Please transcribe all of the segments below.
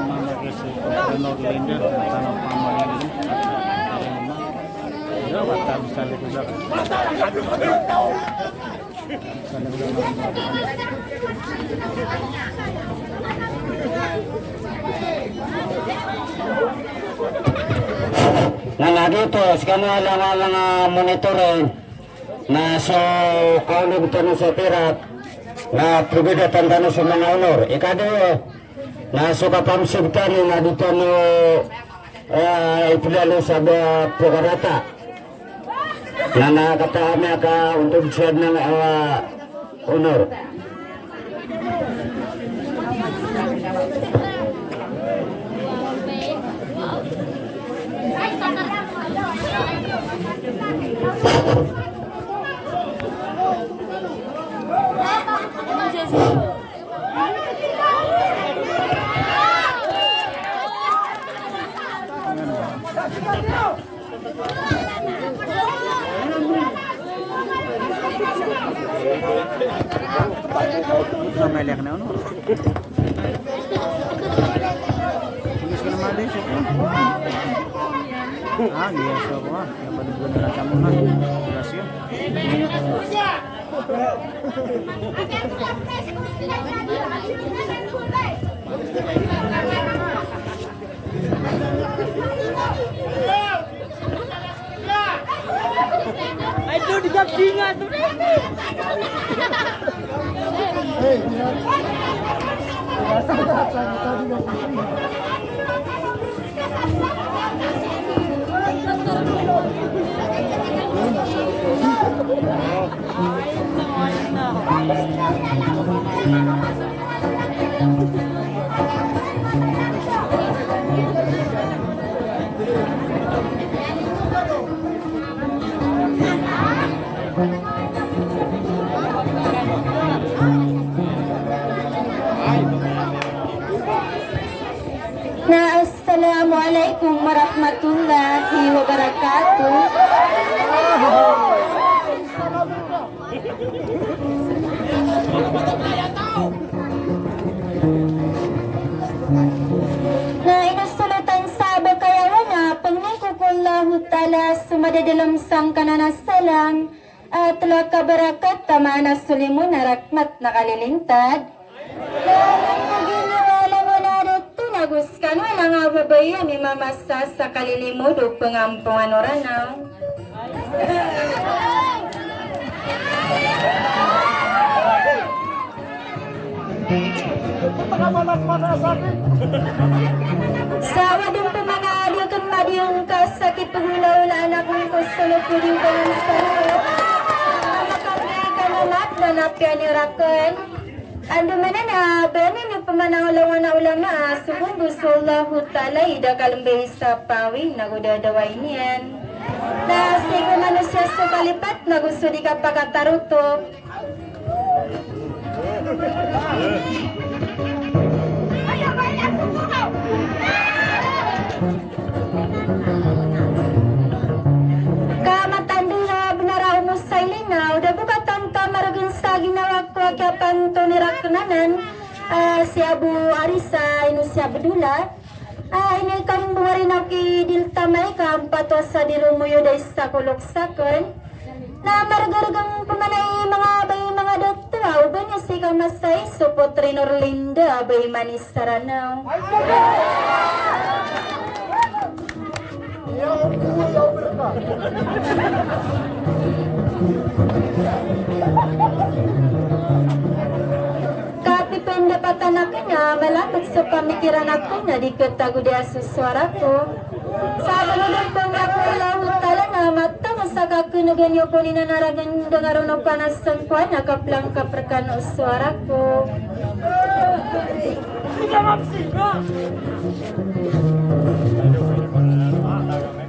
mama kasi Renor Linda tanong pamain ini ada mama ya bata bisa lebih bisa Nah dito, sekarang lang ang mga monitoring na so kaunog tanong sa pirat na pribida tanong sa mga honor. Ikado na so kapamsugtani na dito no ipilalo sa Pukarata na nakataami ka untuk siya ng honor. Melek na ano? Tulis ka naman din siya. Iya so ko ah. Ya panugan na kamu na. Gracias. Aduh, dijab singa tuh. Assalamualaikum warahmatullahi wabarakatuh. Na inusulutan sa bakayawan na pangnikukullahu ta'ala sumada dalam sang kananasalang at telah kabarakat tamana sulimun na rakmat na kalilintad. Dalam naginiwala mo na dito naguskan walang ababayan ni mamasa sa kalilimod o pengampungan oranaw. Sa wadong pamanaali kan madiyong kasakit pagulaw na anak kong kusulog ko din ko ng sarap. Makapagay ka na lahat na napianirakan. Ando mana na benin yung pamanangulawan na ulama subong gusullahu ta'ala ida kalambay sa pawing nagudadaway niyan. Na sigo manusia sa kalipat na gusto di ka pagkatarutok. Kamatando na benaraw mo sa ilingaw, da bukatan ta maragin sa ginawa ko kapan to ni Raknanan, si Abu Arisa, ino si Abdullah. Ini kang buwarin ako kidilta may kampato sa dirumuyo day sa kuloksakan. Na maragaragang pamanay mga bay mga doktor, ba niya si kamasay, supotri Norlinda, bay manis saranaw. Kapipen dapat anak na malapit sa pamikiran ako na di ketago di suara ko. Sa kanunod pang ako lahut tala na mata masaka kunugan niyo po ninanaragan dengaron o panasang kwa nakaplang kaprakan o suara ko.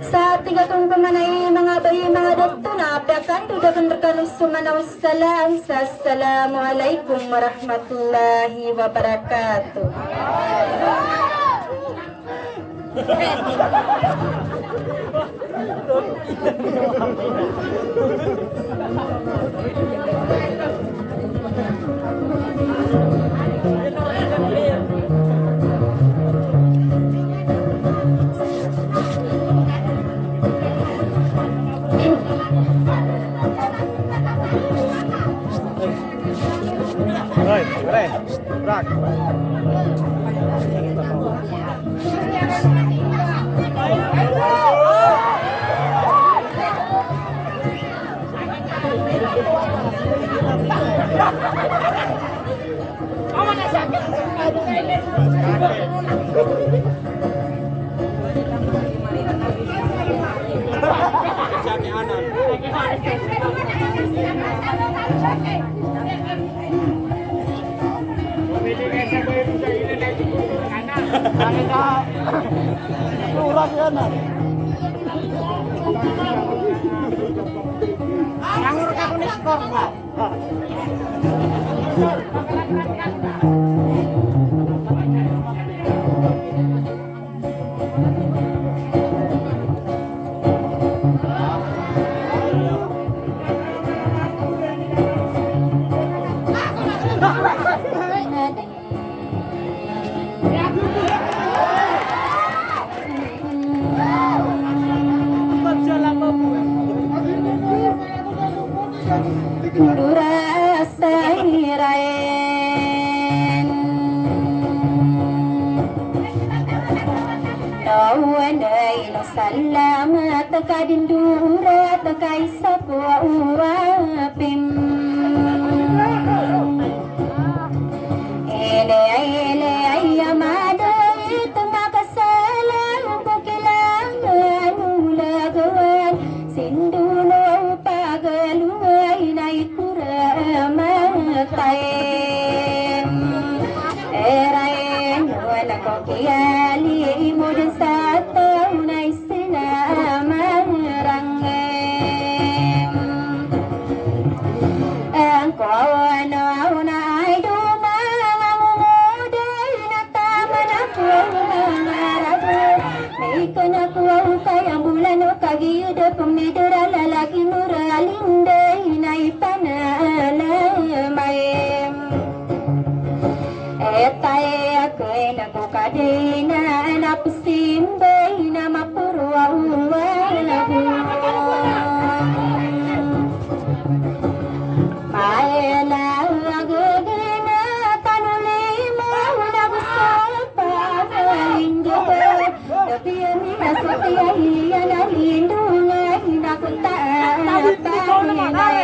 Sa tiga kong pamanay mga bayi mga doktor na apiakan dudakan rekan sumanaw salam. Assalamualaikum warahmatullahi wabarakatuh. Salamat kadindura takay sa puwapim ele ay amada ito makasalang bukilangan ulagawan sindulo pagaluay na ikuramatay erayin wala ko kiyali mo din sa taon ay kagiyuda pumidura lalaki nuralinde inay panalamay etay ako'y nakukadina napasimbay na mapurwa uwalago maela agagina tanulimo nagusapa kalindiga nabiyan niya sa tiyahiyan na lindungan nakuntapahinay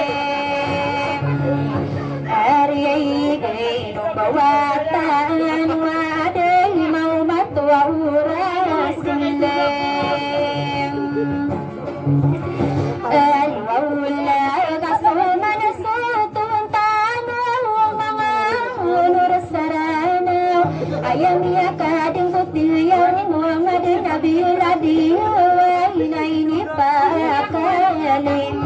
ariyay gaino bawatan waday maumatuwa urasilem alwawla kasama na sa tuntanaw mga unur saranaw ayam ya kading butiyaw ni Muhammad Nabiul Adiyo ini pakalim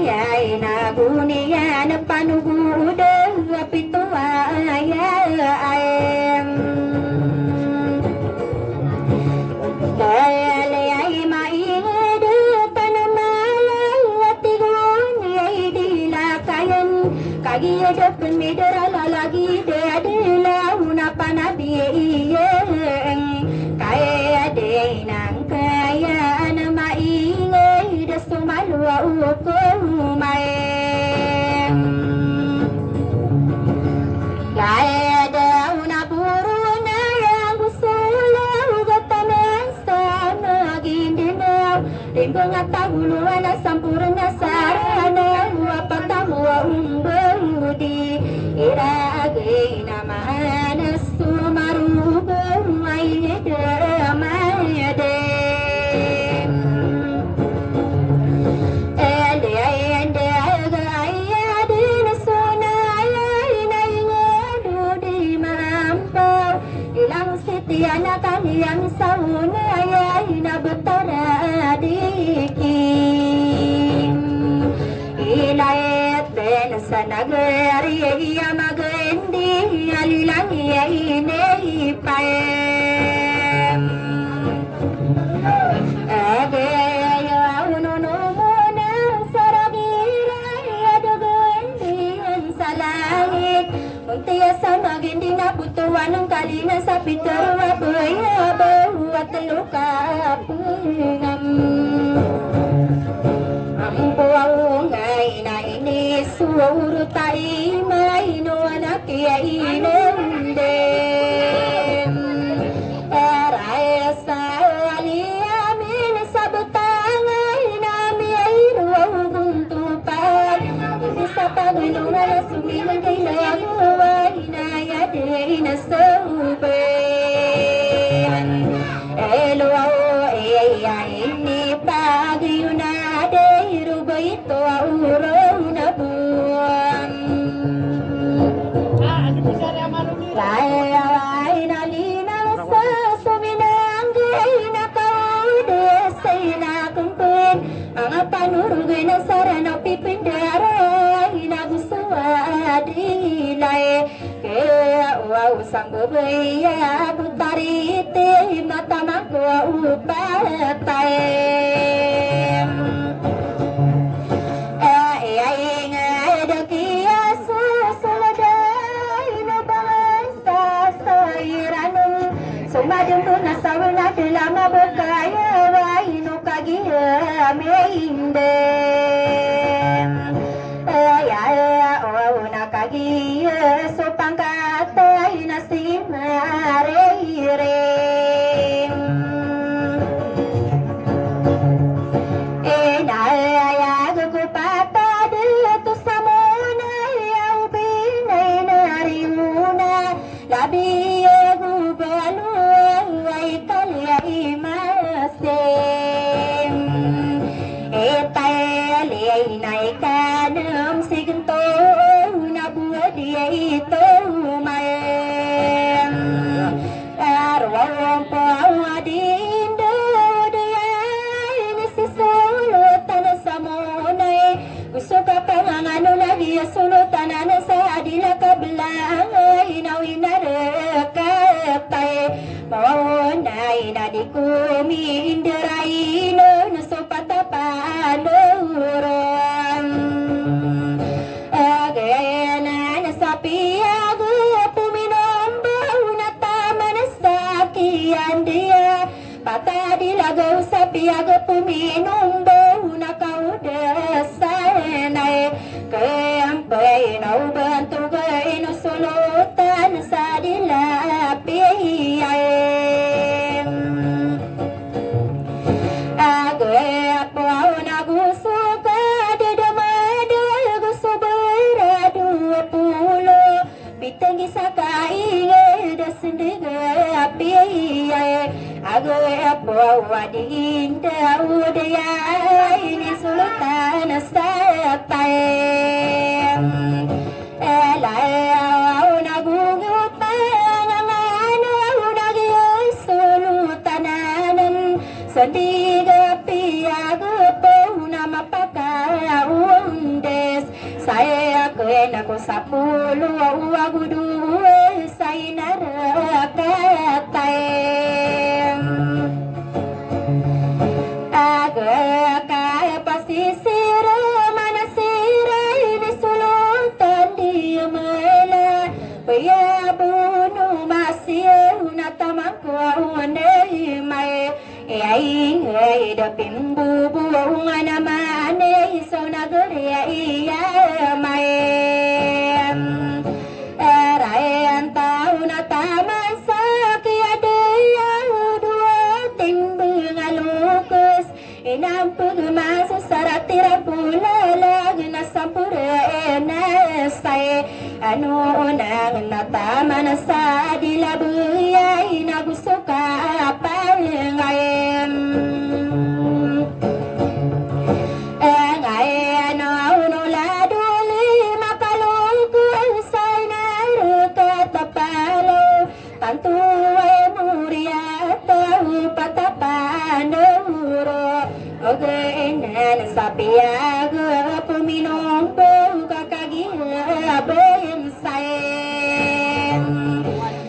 ay nagunian panugud pito ay ay maingid panamalang tigun ay dilakayan kagiyad pemidara lalagi dadila una panabiyeng kaya de nang kaya na maingid sumalwa uko timbang at tahuluan na sampurna sarana wapatamu umbudi iragay na mahanas sumarugong ay damayade Tiana kaniyang sauna ay nabutara dikim Ilayet ben sa nagari iya magendi alilang iya inipayem Ageyo ununo muna saragila adogendi sa langit Untiya sa magindi na butuan ng kalina sa pitero abaya bahuat luka pungam Ang buwang ay nainis suwuro tayo maino anak iya inundem Aray sa aliamin sa butang ay nami ay ruwang tupad Hindi sa pagulungan na sumilang kay laguwa inayade na soben Elo ini pagi unade rubaito auro na buwan Lay nalinang sa suminanggay na kaude sa inakumpin Mga panurugay na saranaw pipindara inagusawa dilay Kaya wow sang bebaya butarite matamang ko upatay Ay nga dakiya susuladay na bangsa sa iranong Sumadong to na sa wala tila mabukaya Ay no kagiya meindem Nakagiya so pangkatay na si Mareyre Nayayag ko pata dito sa muna Yaw pinay nariuna Labi gubalo ay kalyay masem Etali ay naikanam siginto dia itu main arwah pawadinda dia ini si sulutan samonai gusto ka pangangano lagi sulutan na sa adila kablang inaw inarekatay maunay na di kumindiray no nasupatapanuran Piago puminombo na tama na sakian dia Patadi lagaw sa piago puminombo na kaudasanay Kayampay na ubanto kayo sulutan sa dilapiyay Agay po na gusto ka dadamada gusto beradu Bitang isa kaingay da sindiga piyay Agay po wadinda udaya ini sultan sa tayem Elayaw na bungutan ang anaw nagyay sulutanan Sandiga piyago po na mapakaundes Saya kena ko sa pulo wagudu sa inarakatay Agakay pasisir manasira ini sulutan di mala Payabuno masih natamang ko unay may Ay da pimbubu nga naman so nagari iya may Erayan tao na taman sa kiadaya Dua timbang alukus nampung masuk saratira pula lagi nasampura nasai anu nang nataman sa dilabuyai nagusuka palengayem Sapiaga puminong buka kagila bensain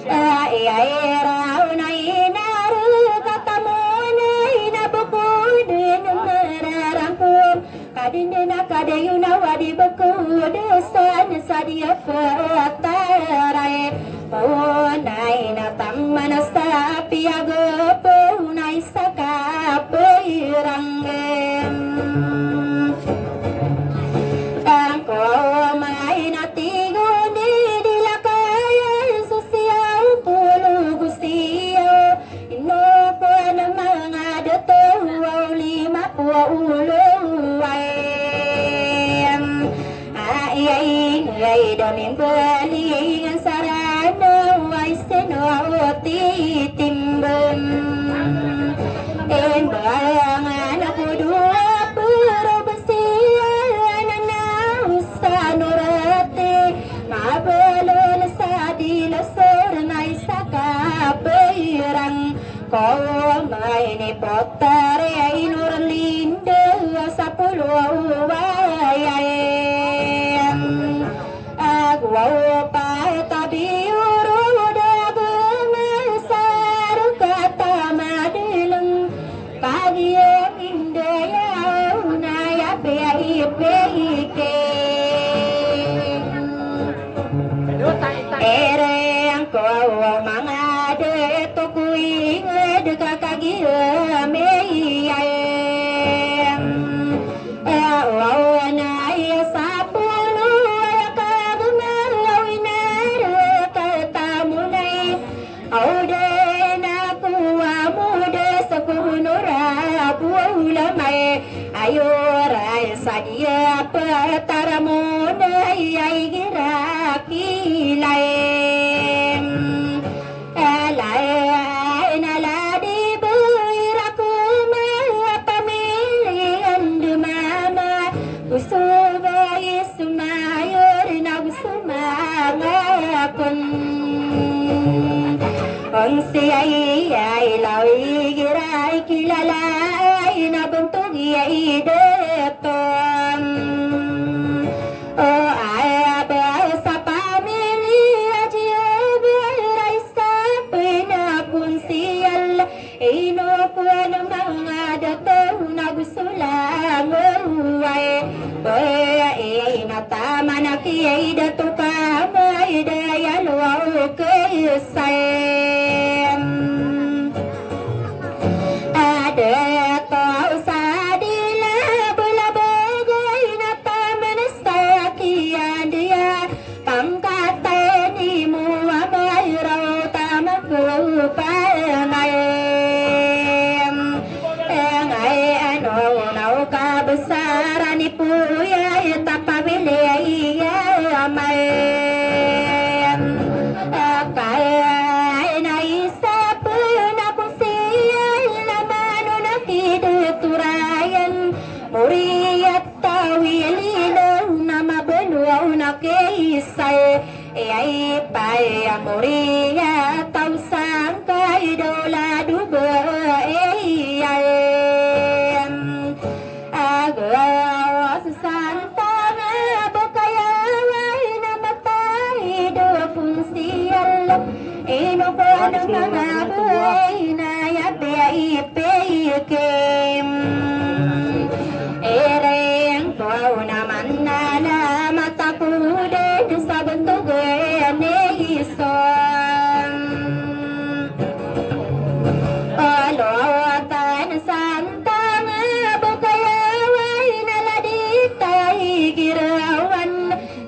Ayaira na inaru katamu na inabukudin merarangkum Kadindina kadayuna wadi bekudesan sadia patarai Pawanay na tamman sapiaga punay sakapirangem Domin beli yang sarana waisenoti timbun Embangan aku dua perbesian usanurati Mabelun sadila sernai sakapirang Kau maini potare inur linde sapuluh wayayem Wow, pai tabiuru dagu mesar kata madilang pagi indaya unaya pei peike ere ang kau mangade to kuing dekakagi mei Ayurai sadia petaramuna yai giraki lain Alain aladi buiraku pemilihan demama Usubai sumayur nagusumangapun Ongsiai ai lawi girai kilalai na bentuk yai deton Oh ai bahasa pamili ajia berai sapina pun sial ino pun mangada tau nagusulang uai Baya ina tamana kiai datuka mai daya luau keisai Ai pai amoria tau sangka idola duba ai agak santana bokaya na matai do fungsial ino kono mangabai na ya bei kem ereng kau na manana mataku de sabentuk son Alawatan santang bukaya waina laditai girawan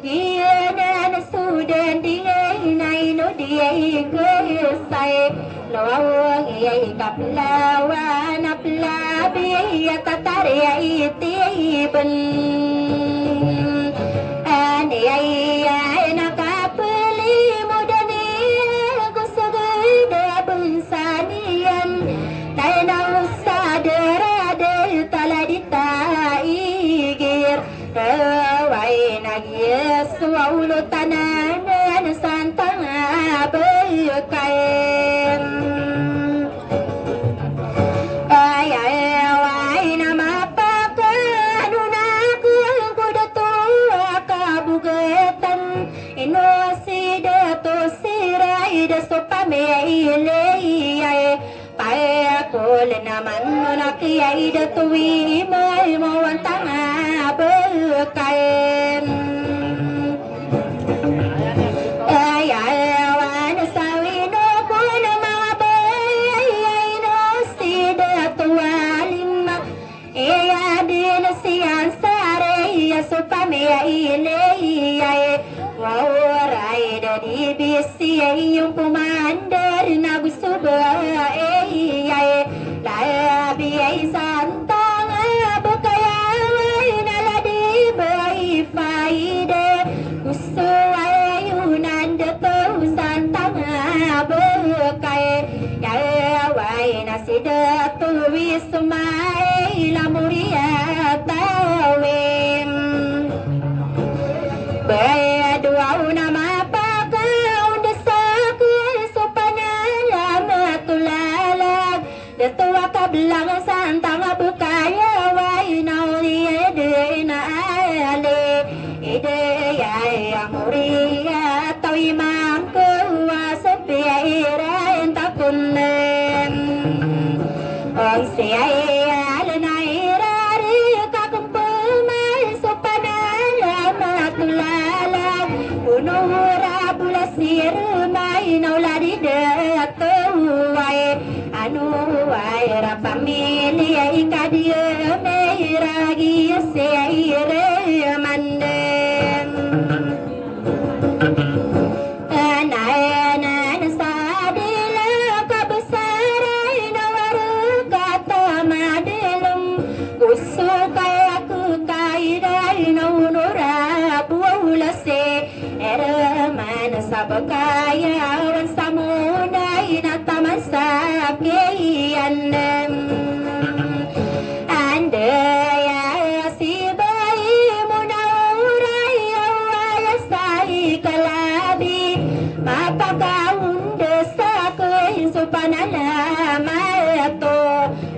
Giyanan sudan dingay naino diyay kesay Lawang iyay kaplawan aplabi yatata iti ben ane ay nakapili mo dani gusagada bensanian tayo na usadera de taladita igir rawai nagyes waulo tanan santang abakain ay na mapakan unakang kudato kabugatan inosida to siray da sopameilay ay paekol naman nakiyay da tuwi may mawantang abakain ay awan sa wino ko na mga bay ay no sida tuwalim iya din siyan sare so pameilay ay wawaray da di bisi ay yung pumandar na gusto ba ay labi ay santang abukaya ay naladi ba ifaide gusto ay unanda to santang abukay yaway na sida tuwi sumay lamuria tawim Bayaduaw na mapagaw na sa so panalamat tulalag Datuwa kablang santang abukaya way na ide na ali ide ay amuria taw imam ko sa pira takunen ang siya alanay rari kakumpul may so panalamat tulalag unura bulasir may nauladi datuway anu ay rapamilya ikadiya may ragi siya manden anayanan sa dila kabesaray na warugata madilum gusto kaya ku kaiday na unura buwulase eraman sa bakayawan sa munay na tamasap kayan andaya si bayi mo na uray awaya sa ikalabi mapakaunda sa kain so panalamato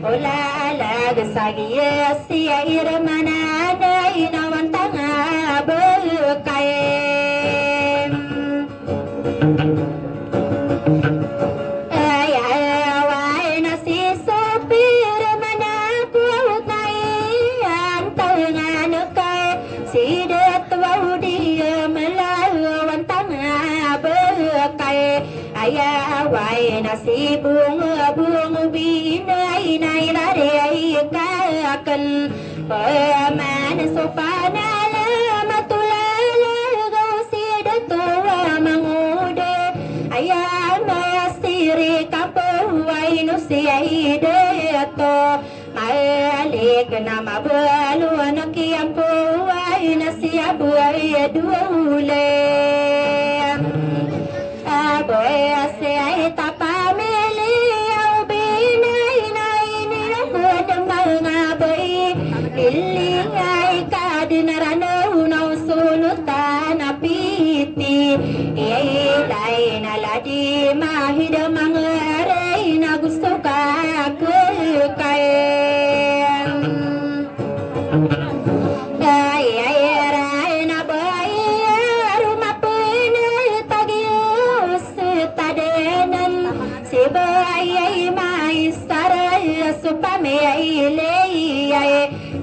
ulalag sa giya siya iramananay nawantang abakain ay away na si Sopir manakot na iyan tangan kay si detwaw di malawan tanga bakay ay away na si bunga binay na ilari kakan paman so panala matulalagaw si detwaw mangude ayan masiri kapuway no siya ideto malik na mabalo na kiyampuway na siya buhay dule aboy siya itapamili ang binay na inilagod ng mga bay ilingay ka dinaranaw na usulutan na piti ilay na ladi mahida mga ray na gusto ka kakayan ay na bay rumapinay tagios tadenan si bay ay maistaray supamilay ay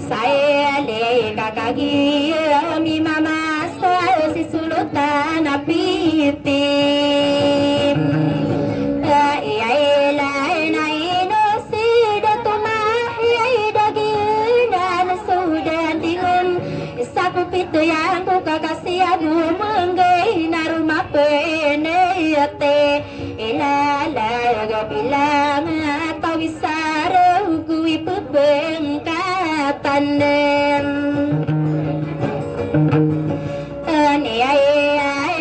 sayalay kakagiyam imamasa si sulutan na pitim ay na inosida tumahay daginan sudan tingon isa kupito yang ko kakasiyag umanggay na rumapinayate ilalaga bilang tawisaraw kuwi pabengkat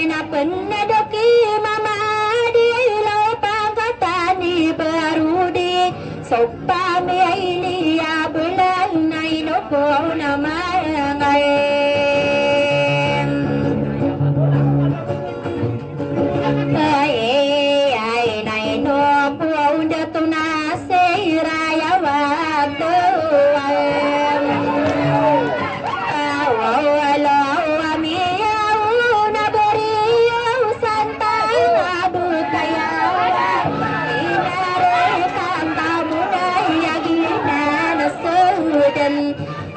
na penadoki mama di lau pangkatani berudi sopami ini ya bulan nai loko nama ngai ai nai no puau datuna seiraya waktu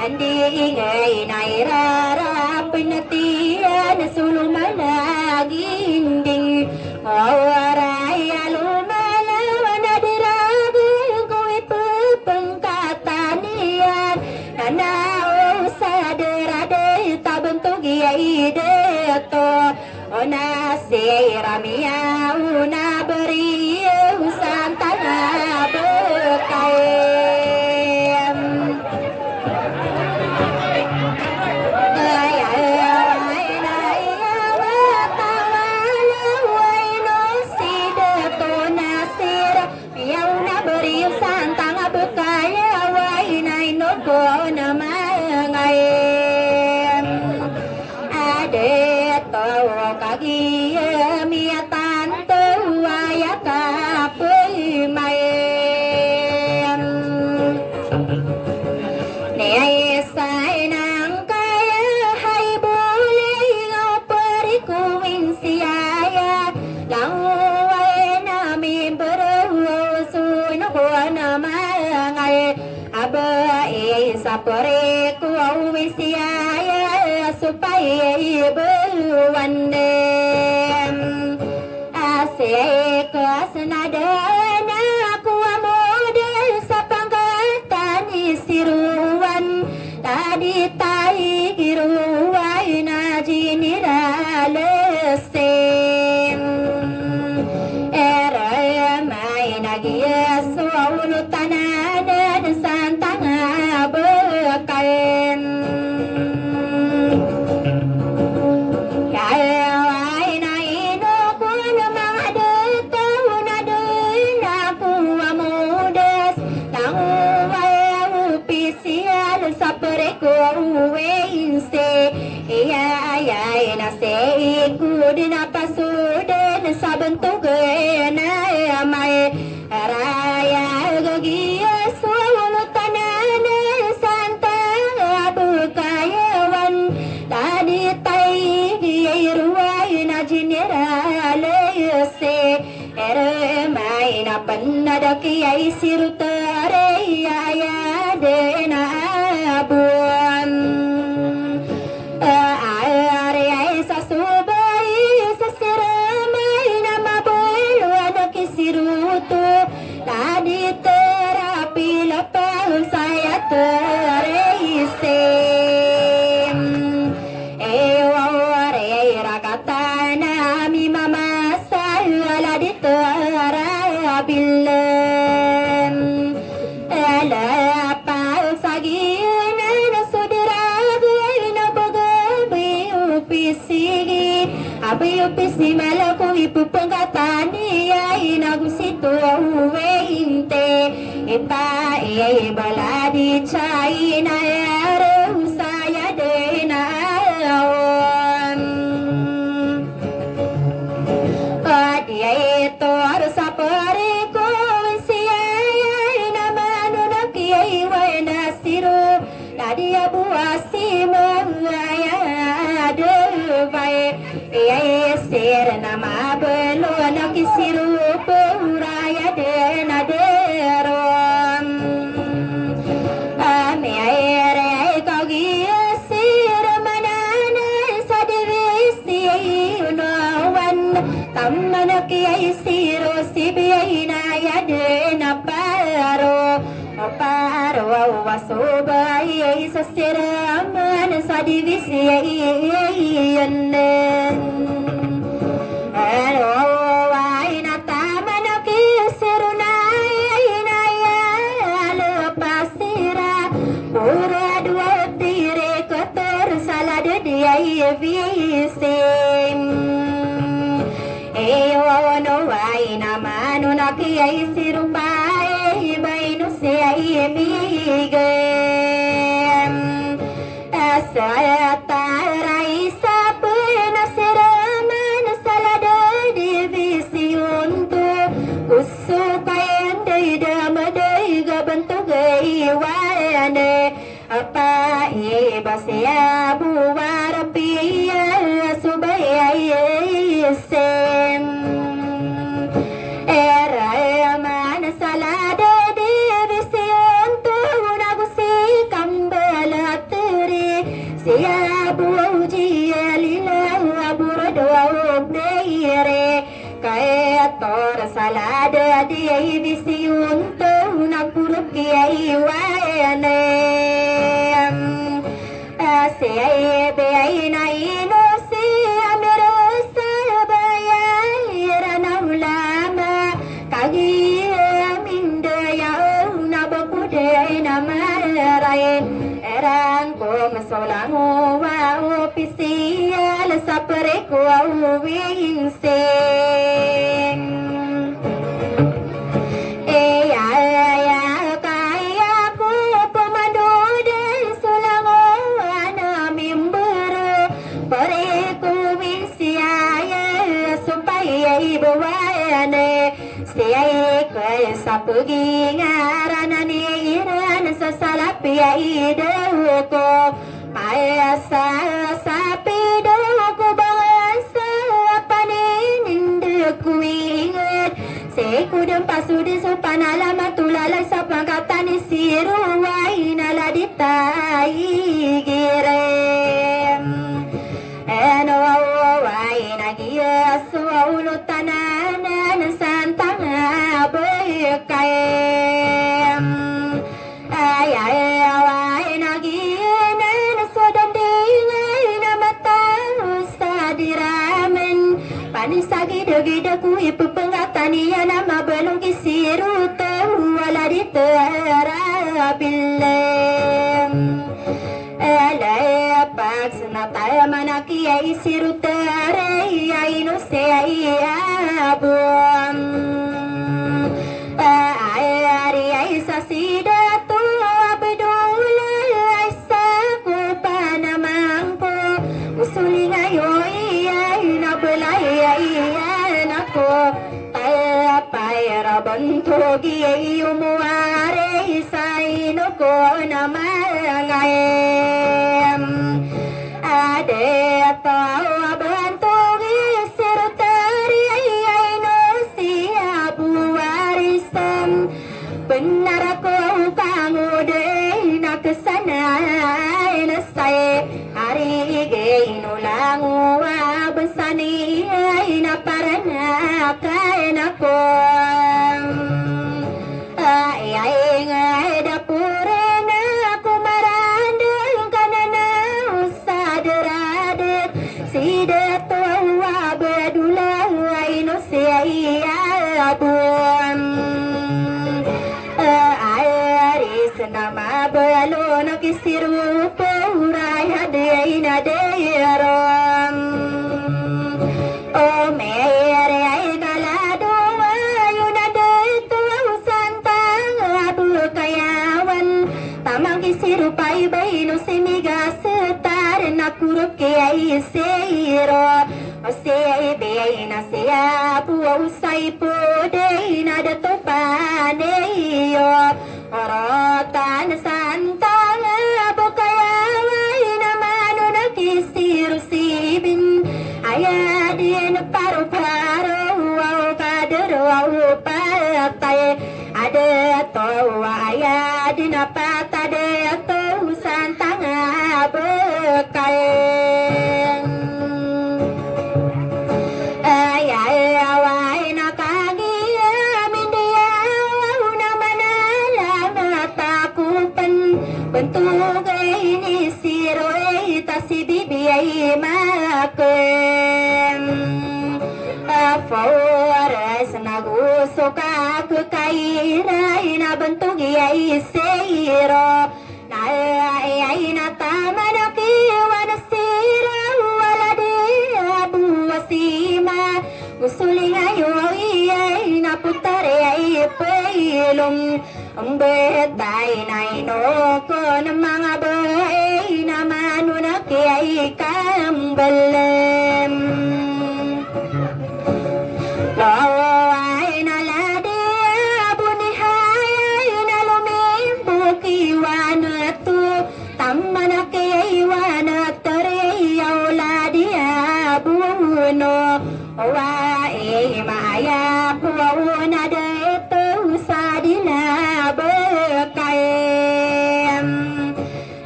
Andi ingai nai rara penatian sulumana ginding awaraya lumana wanadiragu koi pengkatanian nana usaderade tabentuk yai deto ona seramia una beri usantana bekai sapore ku wisiaya supaya berwandem asik senadana ku model sapangkatan isiruan tadi tai hiruai najiniralesem era mai nagia suulu tanadan santang bekain kawai naino kun mangade tau nadena ku amudes tau wau pisial sapre ku weinse iya na se ikudina pasuden sabentuk na mai raya gogia suulu tanana Penadaki ai sirutare ya dena buan are ai sasubai sasiramai nama belu adaki sirutu tadi terapi lepas saya tereise waware rakatana mi mama saya di bilen ala pasagina na sudiragu na bagabi upisigi abi upisi malaku ipu pengkatani ai nagusitu uweinte ipa baladi china aru saya dena dia itu harus sapare dia buasi mengaya devai ser nama belu nak siru puraya dena deron ame aire kau gia sir manana sadrisi unawan tamana kiai siru sibiina ya dena paro paro wasubai sasiraman sadivisi yanen aro waina tamana kisiruna ina ya lepasira uradu kiai visim no vai na mano na kiai sirupai bai no sei migem asa tarai sapna seraman salada divisi untuk usukai dai damadai gabantu gai wane apa basia buwar pia subaya sem era man salada divisi untuk nagusi kambalatri sia buji lila burdo beire kaya tor salada divisi untuk napuruk kiai wane se be na ino se amero sabaya irana ulama kagi minda ya na bakude na marai erang ko masolango wa ofisial sapre ko winse Sapagi ngarana ni iran sasalapi idoko Mayasa sapi doko bangasa panindeku ingat Sekudem pasudi supanala matulala sapangkatani siruwai naladitai girem Eno wai nagia suaulu tananan santang kaem ay ay naginan sodan dingai na mata sa diramen panisagi degida kui pepenggatania nama belum kisiru wala diterabilem elai paks nataya manaki ai siru tere ai no se ai abum sida tu abdul aisa ku panamangko usulinga yoi na belai na ko pai rabantu gi umuare sai no ko na mangai ade tau abantu gi sirtari no si abu warisan benar aku pangude nak kesana saya hari gino langu besani na parana kain aku ay dapurena aku marandang kanana usadarat sidat wa bedula ino sia abun nama belon kisiru purai hadai naderam o mere ai galado ayuna de tu santang abu kayawan tamang kisiru pai bainu semiga setar nakurup ke ai seiro o sei beina sia pu usai podei nada topane yo Orotan santang abukayawai namanu nakisiru sibin ayadin paru-paru au kaderu au patai ada tau ayadin patade tau santang abukai ayawai nakagi bentuk ini siroi tasi bibi ai makem Fores nagu suka ke kaira ina bentuk ai seiro na ai na tamana ki wan siro ko na mga bae naman na kaya kang balem. Laway na ladi abunihay na lumimbo kiwan tu tama na kaya iwan teriyaw ladi abuno wae maya puwa na deto sa dinabakay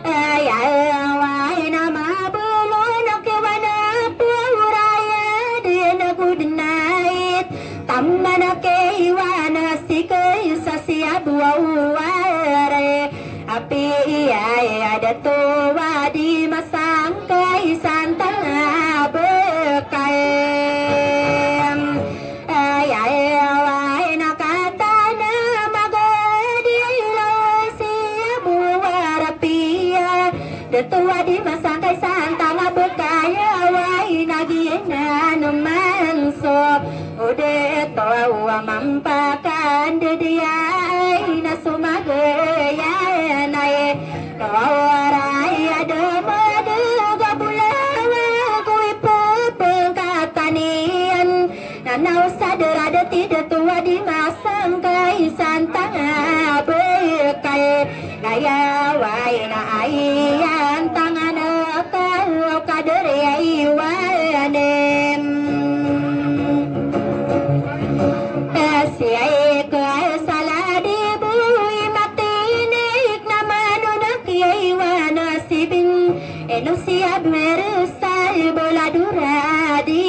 ayaway na mabulon kiwana puraya dinagudnait tama na kaiwana sikay sa siyabuaware api ay adato wadi masangkay santang abakay ayaway nakatana magadilo siyabuwarapia dato wadi masangkay santang abakay away nagina naman so ude to mampakan dediyay na sumagayan ay kawaray adamadaga bulawa ko'y pagpagkatanian nanaw sa derada tidak tua di masang kay santang abekay kayaway na ayan tangan akaw kadere iwanem siya'y saladi buhay matinik naman unakyaywan sibing eno siya beresal boladuradi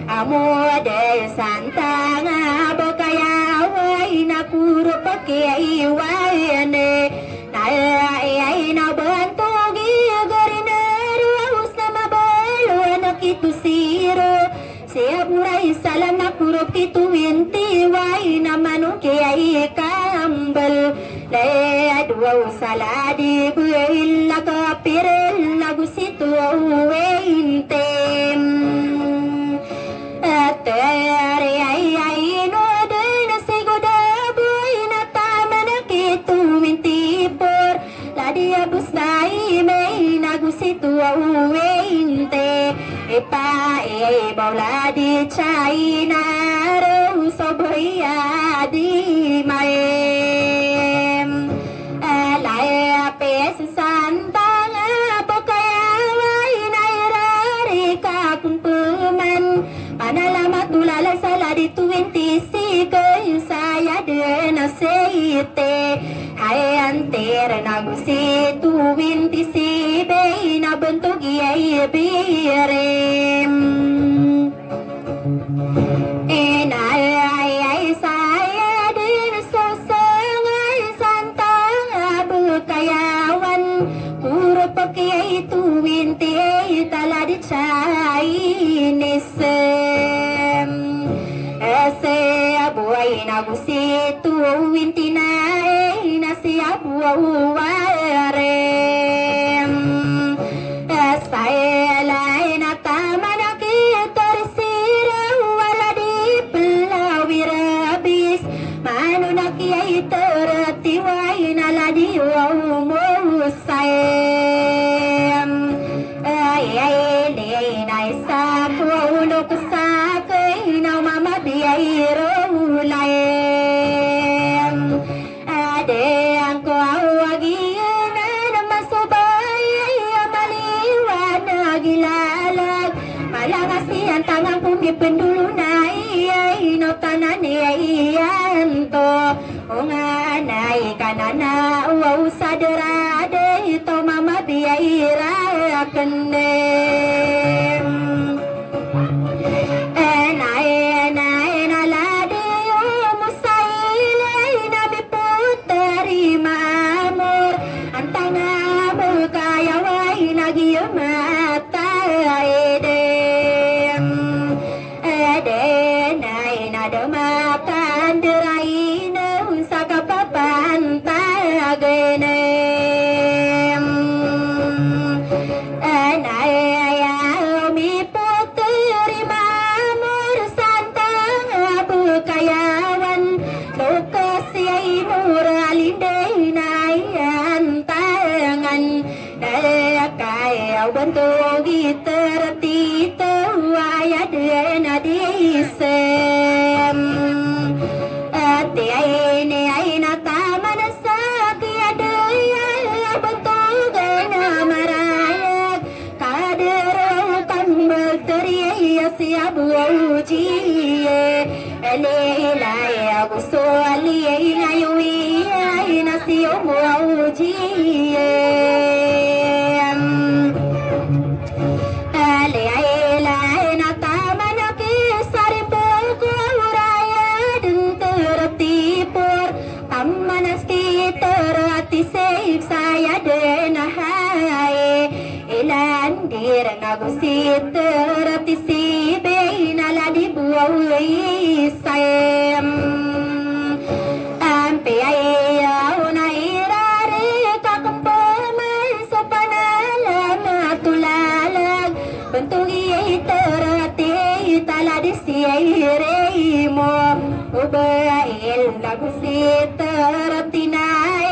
amo de santang abakayaway nakuro pakyaywane ay nabantogi garinero sa mabalo nakitu siro siya buray salam na kurop kituwinti way naman kaya ikambal ledwaw saladi buil nakapiril nagusito uwintem atere ay no din seguda buy na tama na kituwinti por ladi abus na imay nagusito uwinte ipa baula di China ro soboya di maem alay pes santang apakayaway nairari kakumpuman panalamat tulala sala di 26 saya den aceite ay anter nagusi 26 bay na bentuk ay birem ay saya din sasangay santang abakayawan puro pakyay 28 tala di Chinese ese abuay nagusi 29 na si abuawarem saya na tama na kitarisira wala di pelawirabis mano na kiyay teratiway na ladi wamusayem ay na isa kuno kusakay na mamabiyay rolayem ade ang kuawagin na masubay maliwan na gilalag malangasian tangang kumipendulu na iyay no tanan iyan to o nga nay kanana uwaw sa derade ito mamabiyay rakanem ay bentuk tertita waya dena disem ati ay ne ay nataman sakit ada ya bentuk na marayak kader kambal teriya siap uji elilai aku soali ngayui nasio uji saya denahai ilandir ngagusit tertisi beinala dibuai sayem ampe ayau nairare kakumpomai sopanala matulalag bentugi terati tala disiairemo ubail ngagusit tertinai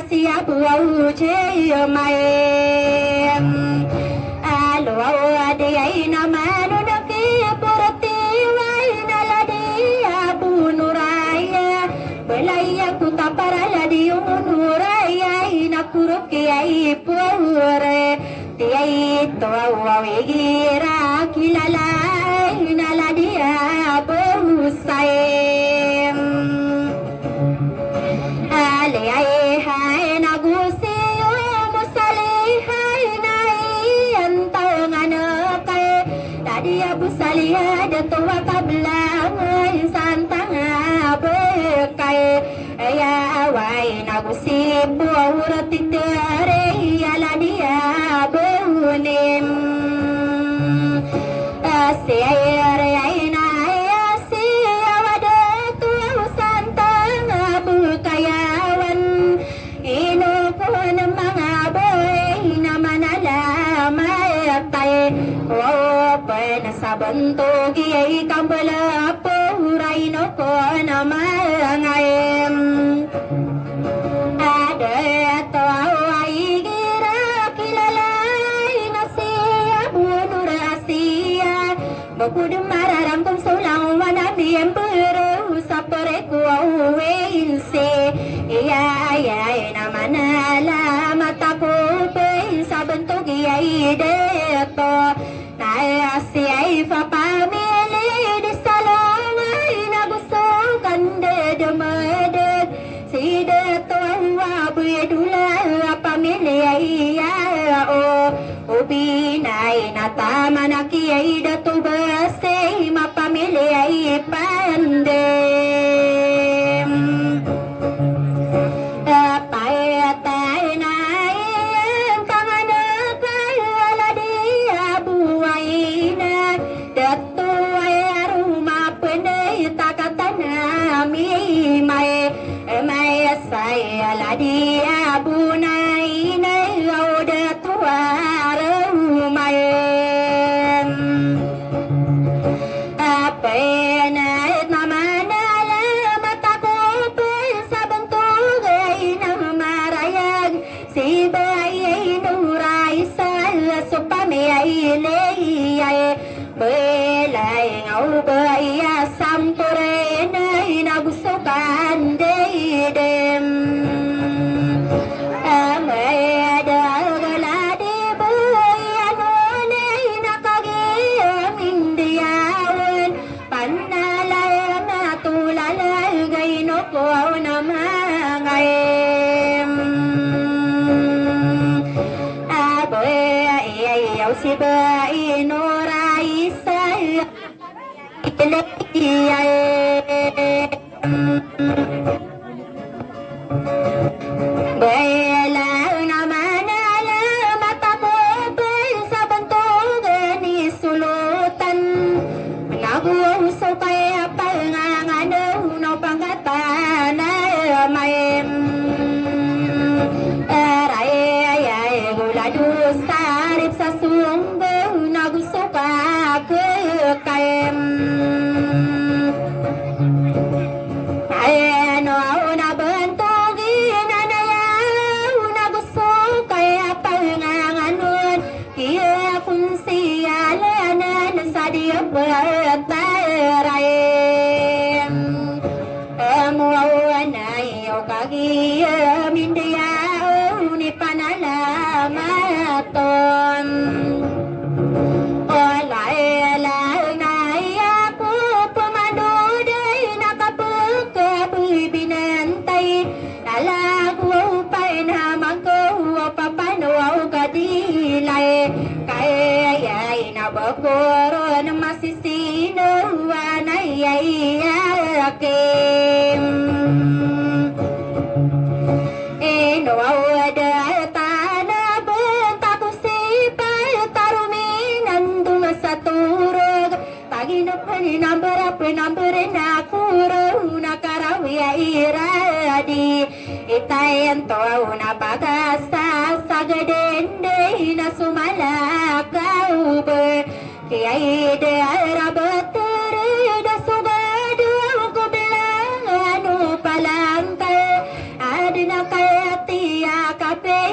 siap wau jemaem alo ade ai namanu nake porti wai naladi abu nuraya belaya ku taparala di nuraya inakuruki ai pore tiai to wawi gira kilala naladi abu saem ale ai Busalia de tua tabla santang bekai ya wai na gusip burat tere ala dia bunim asyare aina asya wada tua santang bekayawan ino kon mangabai na manala mai sabanto giyay kambala puray no ko namangayem ada tawai gira kilalay na siya bunurasiya bukod mararam kung sulang wanami ang puro sa pareku awinse iyayay naman alamat ako sabanto giyay deto Nayasiyay papamili di salaway na gustukan de dumadad si deto wabidula pamili ay o ubinay na tama na kiyay deto basi mapamili ay pandem payatay na saya ladi abunai nei lauda tuara rumai apa na namana la mataku sabantu gai namarayag si bayi nurai sal supame ai lei belai ngau bayi sampure nei nagusukan dem si bayi norai saya bela naman alamat ako sa bantog ni sulutan naguso kaya panganganaw no pangatan may aray guladus tarip sa sunggo naguso ka kayem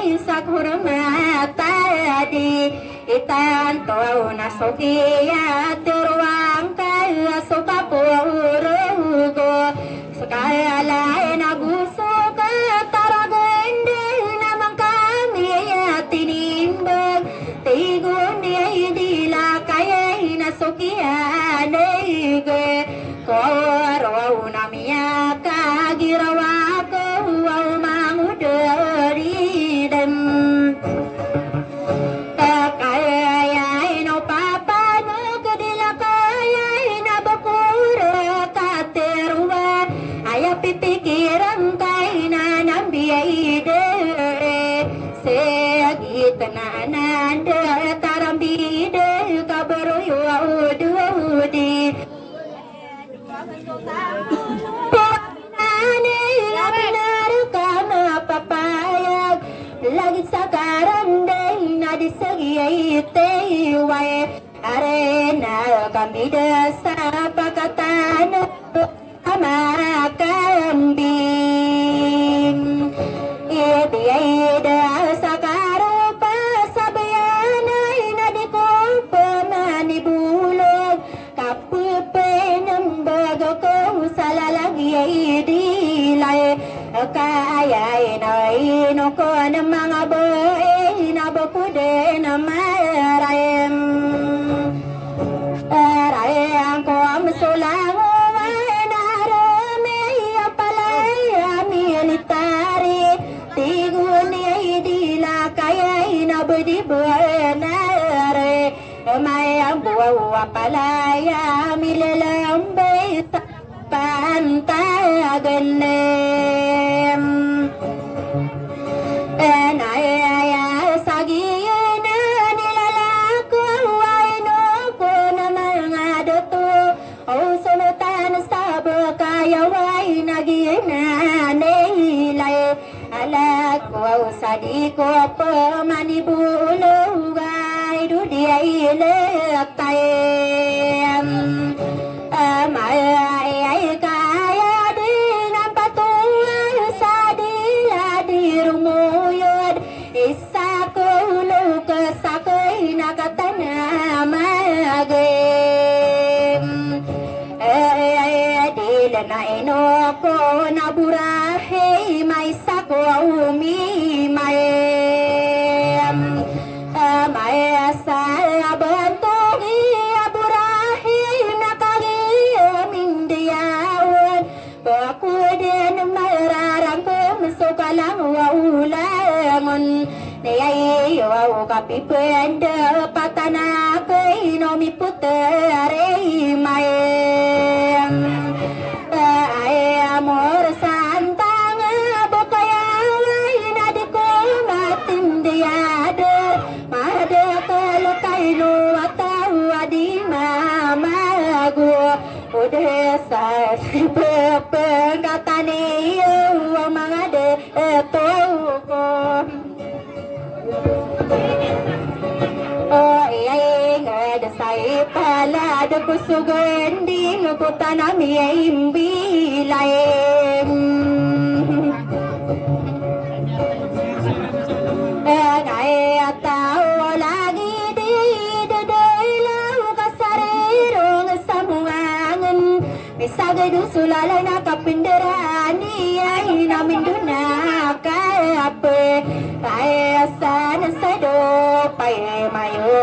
sa kurma tadi itan to na sokiya terwang kaya soka purugo sekala na gusto ka taragende namang kami tinimbang tigun ni dila kaya na sokiya nege koro na miya kagirawa ko mangudari dem pipikiran kay na nambiyayde segit na nanda tarambide kabaroyo ududi panane benar kama papayag lagi sakaran day na disagiyaite wae arena kami desa pakatan ama kambing ibiayda sakarupa sabayanay na di ko pamanibulog kapupe ng bago ko sa lalagay dilay kayay na ino ko ng mga boy na bakude na marayem arayang ko ang sulango budi buanare mayang buwa palaya milelambe pantaganem enaya sagiyana nilalako waino ko na mga dato o sunutan sa bakaya way nagina nilay alak wow sadi ko pamanibulog ay dudiay letayem amay kaya din ang patungan sa dila di rumuyod isa ko lukas ako'y nakatanamagim dila na inoko na burahe may sako umimayem mayasa abantogi aburahe nakagiyamindiyawad bakudin mararangkom sukalang waulangon niyayaw kapipenda patanakay nomiputare mayem amor santang bukayaway na di ko matindiyada madakal kayo atawa di mamago udesa pepengkataniyo mga detogo say pala de kusugandi ngutanami imbilaem ay atao lagi di dadalang kasarirong samuangan misagay sulala na kapindarani ay namin doon nakape ay sana sa do pay mayo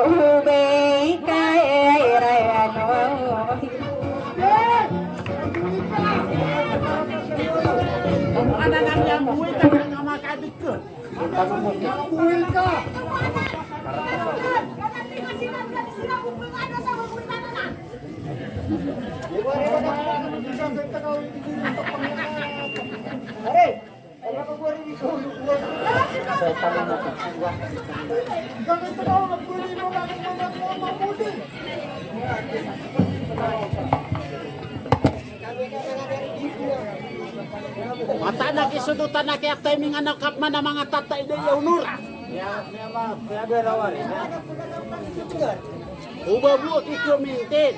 Mata na kisudutan na kaya timing anak kapman na mga tatay na yaunur. Uba buat ikaw mintin.